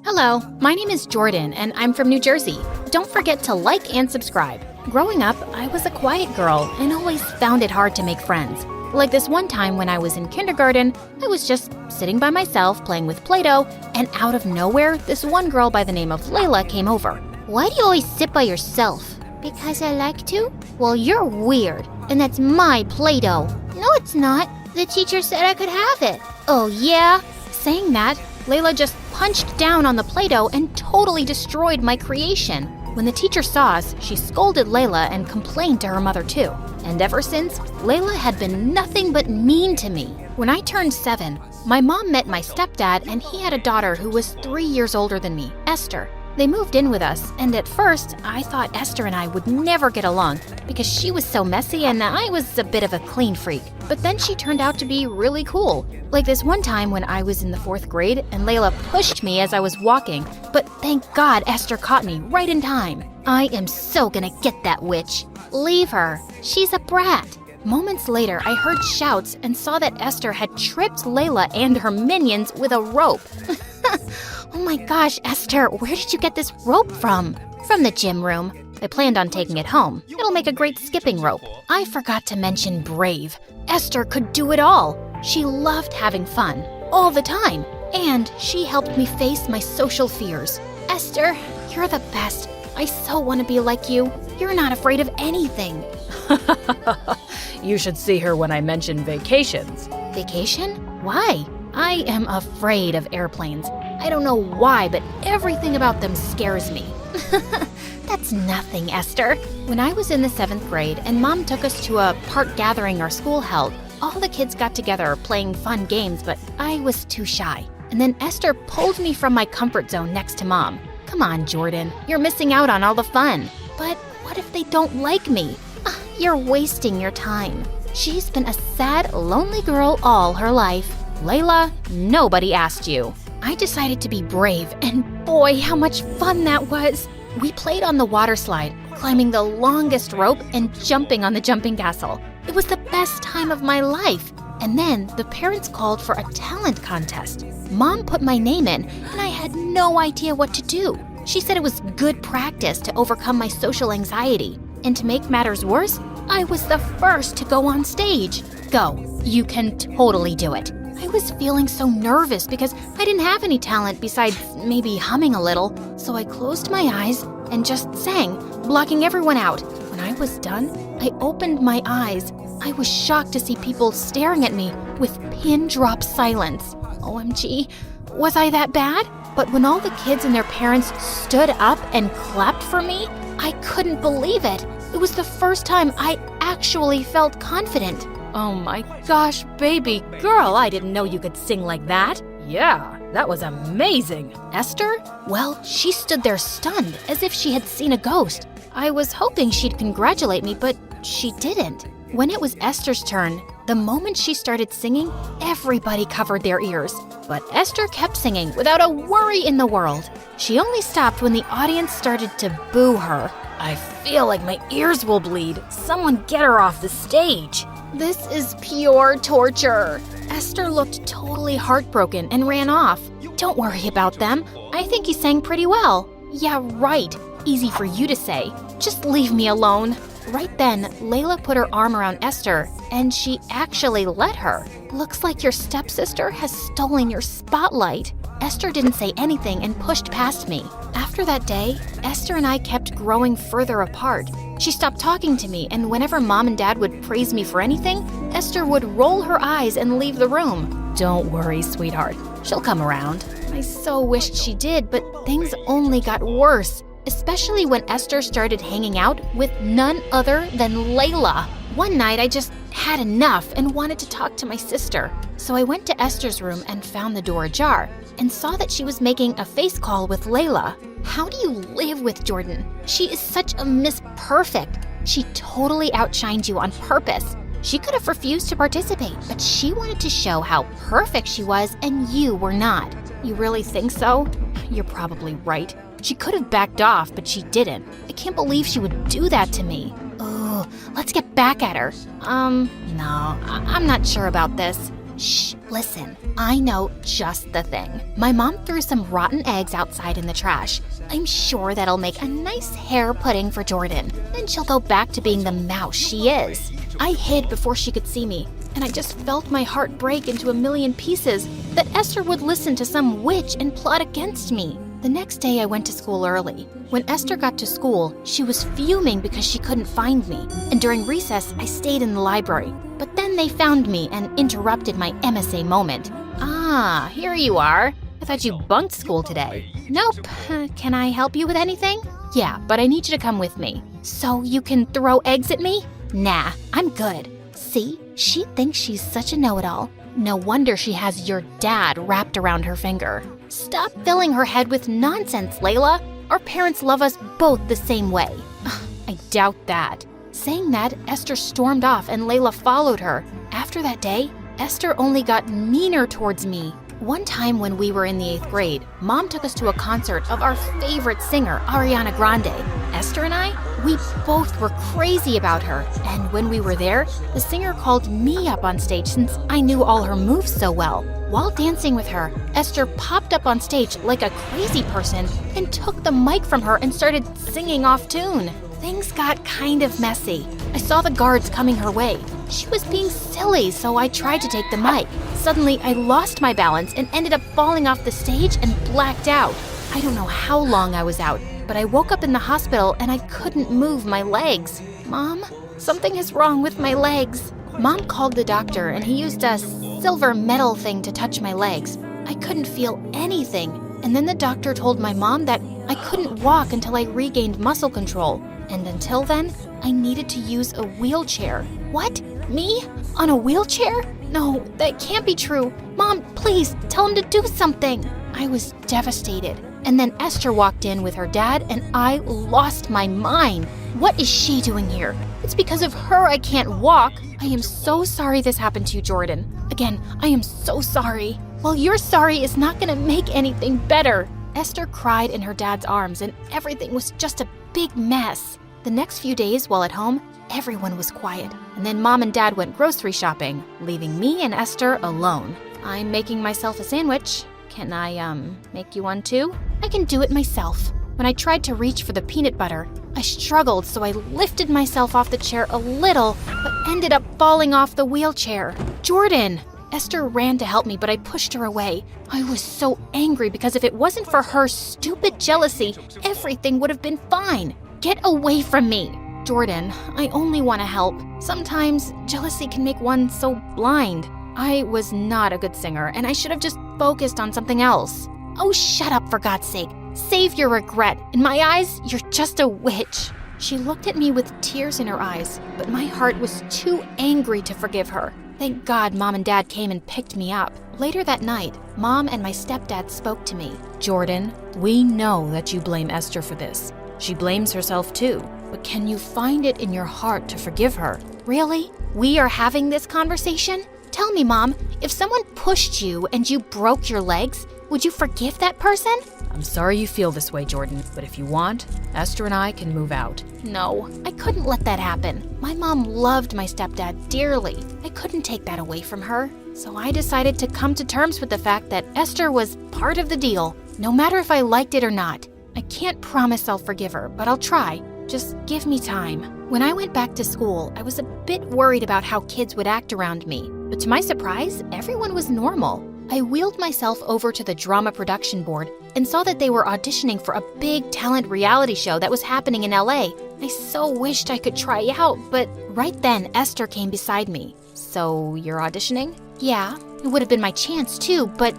Hello, my name is Jordan and I'm from New Jersey. Don't forget to like and subscribe. Growing up, I was a quiet girl and always found it hard to make friends. Like this one time when I was in kindergarten, I was just sitting by myself playing with Play-Doh, and out of nowhere, this one girl by the name of Layla came over. Why do you always sit by yourself? Because I like to? Well, you're weird, and that's my Play-Doh. No, it's not. The teacher said I could have it. Oh, yeah? Saying that, Layla just punched down on the Play-Doh and totally destroyed my creation. When the teacher saw us, she scolded Layla and complained to her mother too. And ever since, Layla had been nothing but mean to me. When I turned 7, my mom met my stepdad and he had a daughter who was 3 years older than me, Esther. They moved in with us, and at first, I thought Esther and I would never get along because she was so messy and I was a bit of a clean freak. But then she turned out to be really cool. Like this one time when I was in the 4th grade and Layla pushed me as I was walking, but thank God Esther caught me right in time. I am so gonna get that witch. Leave her. She's a brat. Moments later, I heard shouts and saw that Esther had tripped Layla and her minions with a rope. Oh my gosh, Esther, where did you get this rope from? From the gym room. I planned on taking it home. It'll make a great skipping rope. I forgot to mention brave. Esther could do it all. She loved having fun, all the time. And she helped me face my social fears. Esther, you're the best. I so want to be like you. You're not afraid of anything. You should see her when I mention vacations. Vacation? Why? I am afraid of airplanes. I don't know why, but everything about them scares me. That's nothing, Esther. When I was in the 7th grade and Mom took us to a park gathering our school held, all the kids got together playing fun games, but I was too shy. And then Esther pulled me from my comfort zone next to Mom. Come on, Jordan, you're missing out on all the fun. But what if they don't like me? You're wasting your time. She's been a sad, lonely girl all her life. Layla, nobody asked you. I decided to be brave, and boy, how much fun that was. We played on the water slide, climbing the longest rope and jumping on the jumping castle. It was the best time of my life. And then the parents called for a talent contest. Mom put my name in, and I had no idea what to do. She said it was good practice to overcome my social anxiety. And to make matters worse, I was the first to go on stage. Go, you can totally do it. I was feeling so nervous because I didn't have any talent besides maybe humming a little, so I closed my eyes and just sang, blocking everyone out. When I was done, I opened my eyes. I was shocked to see people staring at me with pin-drop silence. OMG, was I that bad? But when all the kids and their parents stood up and clapped for me, I couldn't believe it. It was the first time I actually felt confident. Oh my gosh, baby girl, I didn't know you could sing like that. Yeah, that was amazing. Esther? Well, she stood there stunned, as if she had seen a ghost. I was hoping she'd congratulate me, but she didn't. When it was Esther's turn, the moment she started singing, everybody covered their ears. But Esther kept singing without a worry in the world. She only stopped when the audience started to boo her. I feel like my ears will bleed. Someone get her off the stage. This is pure torture. Esther looked totally heartbroken and ran off. Don't worry about them. I think you sang pretty well. Yeah, right. Easy for you to say. Just leave me alone. Right then, Layla put her arm around Esther, and she actually let her. Looks like your stepsister has stolen your spotlight. Esther didn't say anything and pushed past me. After that day, Esther and I kept growing further apart. She stopped talking to me, and whenever Mom and Dad would praise me for anything, Esther would roll her eyes and leave the room. Don't worry, sweetheart. She'll come around. I so wished she did, but things only got worse, especially when Esther started hanging out with none other than Layla. One night, I just had enough and wanted to talk to my sister. So I went to Esther's room and found the door ajar and saw that she was making a face call with Layla. How do you live with Jordan? She is such a Miss Perfect. She totally outshined you on purpose. She could have refused to participate, but she wanted to show how perfect she was and you were not. You really think so? You're probably right. She could have backed off, but she didn't. I can't believe she would do that to me. Oh, let's get back at her. No, I'm not sure about this. Shh, listen, I know just the thing. My mom threw some rotten eggs outside in the trash. I'm sure that'll make a nice hair pudding for Jordan. Then she'll go back to being the mouse she is. I hid before she could see me, and I just felt my heart break into a million pieces that Esther would listen to some witch and plot against me. The next day I went to school early. When Esther got to school, she was fuming because she couldn't find me, and during recess I stayed in the library. But then they found me and interrupted my MSA moment. Ah, here you are. I thought you bunked school today. Nope. Can I help you with anything? Yeah, but I need you to come with me. So you can throw eggs at me? Nah, I'm good. See, she thinks she's such a know-it-all. No wonder she has your dad wrapped around her finger. Stop filling her head with nonsense, Layla. Our parents love us both the same way. I doubt that. Saying that, Esther stormed off and Layla followed her. After that day, Esther only got meaner towards me. One time when we were in the 8th grade, Mom took us to a concert of our favorite singer, Ariana Grande. Esther and I, we both were crazy about her. And when we were there, the singer called me up on stage since I knew all her moves so well. While dancing with her, Esther popped up on stage like a crazy person and took the mic from her and started singing off tune. Things got kind of messy. I saw the guards coming her way. She was being silly, so I tried to take the mic. Suddenly, I lost my balance and ended up falling off the stage and blacked out. I don't know how long I was out, but I woke up in the hospital and I couldn't move my legs. Mom, something is wrong with my legs. Mom called the doctor and he used a silver metal thing to touch my legs. I couldn't feel anything. And then the doctor told my mom that I couldn't walk until I regained muscle control. And until then, I needed to use a wheelchair. What? Me? On a wheelchair? No, that can't be true. Mom, please, tell him to do something. I was devastated. And then Esther walked in with her dad and I lost my mind. What is she doing here? It's because of her I can't walk. I am so sorry this happened to you, Jordan. Again, I am so sorry. Well, your sorry is not gonna make anything better. Esther cried in her dad's arms and everything was just a big mess. The next few days while at home, everyone was quiet. And then Mom and Dad went grocery shopping, leaving me and Esther alone. I'm making myself a sandwich. Can I, make you one too? I can do it myself. When I tried to reach for the peanut butter, I struggled, so I lifted myself off the chair a little, but ended up falling off the wheelchair. Jordan! Esther ran to help me, but I pushed her away. I was so angry because if it wasn't for her stupid jealousy, everything would have been fine. Get away from me! Jordan, I only want to help. Sometimes jealousy can make one so blind. I was not a good singer, and I should have just focused on something else. Oh, shut up, for God's sake. Save your regret. In my eyes, you're just a witch. She looked at me with tears in her eyes, but my heart was too angry to forgive her. Thank God Mom and Dad came and picked me up. Later that night, Mom and my stepdad spoke to me. Jordan, we know that you blame Esther for this. She blames herself too, but can you find it in your heart to forgive her? Really? We are having this conversation? Tell me, Mom, if someone pushed you and you broke your legs, would you forgive that person? I'm sorry you feel this way, Jordan, but if you want, Esther and I can move out. No, I couldn't let that happen. My mom loved my stepdad dearly. I couldn't take that away from her. So I decided to come to terms with the fact that Esther was part of the deal, no matter if I liked it or not. I can't promise I'll forgive her, but I'll try. Just give me time. When I went back to school, I was a bit worried about how kids would act around me. But to my surprise, everyone was normal. I wheeled myself over to the drama production board and saw that they were auditioning for a big talent reality show that was happening in LA. I so wished I could try out, but right then Esther came beside me. So you're auditioning? Yeah, it would have been my chance too, but,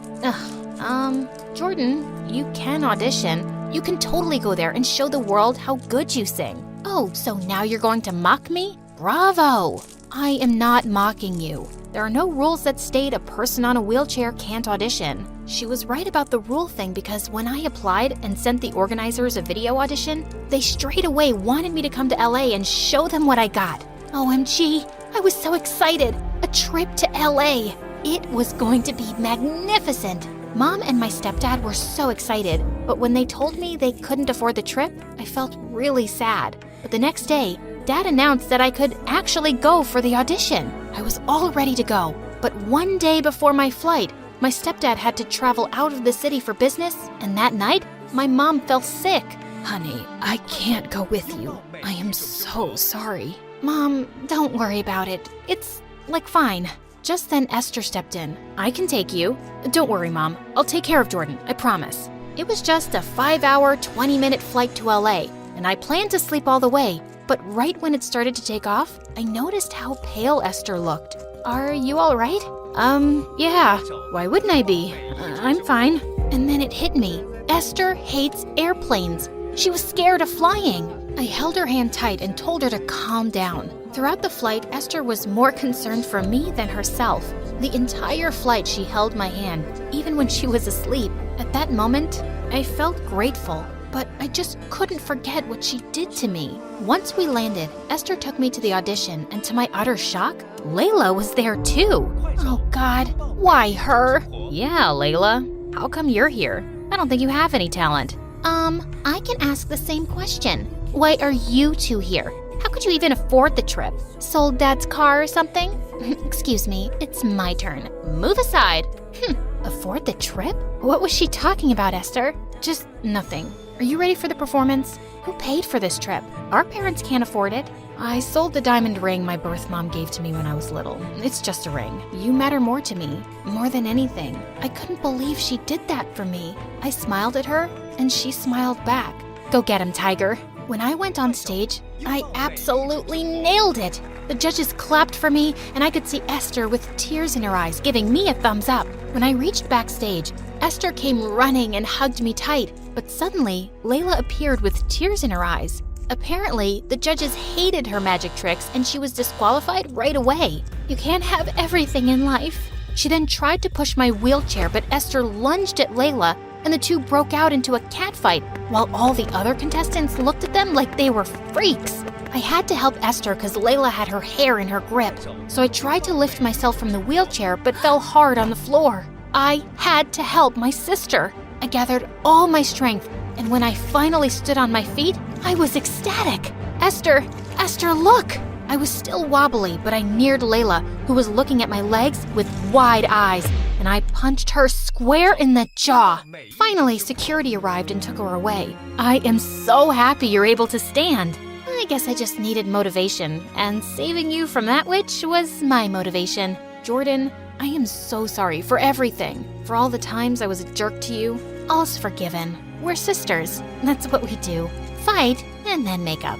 Jordan, you can audition. You can totally go there and show the world how good you sing. Oh, so now you're going to mock me? Bravo! I am not mocking you. There are no rules that state a person on a wheelchair can't audition. She was right about the rule thing because when I applied and sent the organizers a video audition, they straight away wanted me to come to LA and show them what I got. OMG, I was so excited. A trip to LA. It was going to be magnificent. Mom and my stepdad were so excited, but when they told me they couldn't afford the trip, I felt really sad. But the next day, Dad announced that I could actually go for the audition. I was all ready to go. But one day before my flight, my stepdad had to travel out of the city for business, and that night, my mom fell sick. Honey, I can't go with you. I am so sorry. Mom, don't worry about it. It's, fine. Just then Esther stepped in. I can take you. Don't worry, Mom. I'll take care of Jordan, I promise. It was just a 5-hour, 20-minute flight to LA, and I planned to sleep all the way. But right when it started to take off, I noticed how pale Esther looked. Are you all right? Yeah. Why wouldn't I be? I'm fine. And then it hit me. Esther hates airplanes. She was scared of flying. I held her hand tight and told her to calm down. Throughout the flight, Esther was more concerned for me than herself. The entire flight she held my hand, even when she was asleep. At that moment, I felt grateful, but I just couldn't forget what she did to me. Once we landed, Esther took me to the audition, and to my utter shock, Layla was there too. Oh God, why her? Yeah, Layla. How come you're here? I don't think you have any talent. I can ask the same question. Why are you two here? How could you even afford the trip? Sold Dad's car or something? Excuse me, it's my turn. Move aside. Afford the trip? What was she talking about, Esther? Just nothing. Are you ready for the performance? Who paid for this trip? Our parents can't afford it. I sold the diamond ring my birth mom gave to me when I was little. It's just a ring. You matter more to me, more than anything. I couldn't believe she did that for me. I smiled at her, and she smiled back. Go get him, Tiger. When I went on stage, I absolutely nailed it. The judges clapped for me, and I could see Esther with tears in her eyes, giving me a thumbs up. When I reached backstage, Esther came running and hugged me tight, but suddenly, Layla appeared with tears in her eyes. Apparently, the judges hated her magic tricks and she was disqualified right away. You can't have everything in life. She then tried to push my wheelchair, but Esther lunged at Layla and the two broke out into a catfight, while all the other contestants looked at them like they were freaks. I had to help Esther because Layla had her hair in her grip, so I tried to lift myself from the wheelchair but fell hard on the floor. I had to help my sister. I gathered all my strength, and when I finally stood on my feet, I was ecstatic. Esther, look! I was still wobbly, but I neared Layla, who was looking at my legs with wide eyes, and I punched her square in the jaw. Finally, security arrived and took her away. I am so happy you're able to stand. I guess I just needed motivation, and saving you from that witch was my motivation. Jordan, I am so sorry for everything. For all the times I was a jerk to you, all's forgiven. We're sisters. That's what we do. Fight and then make up.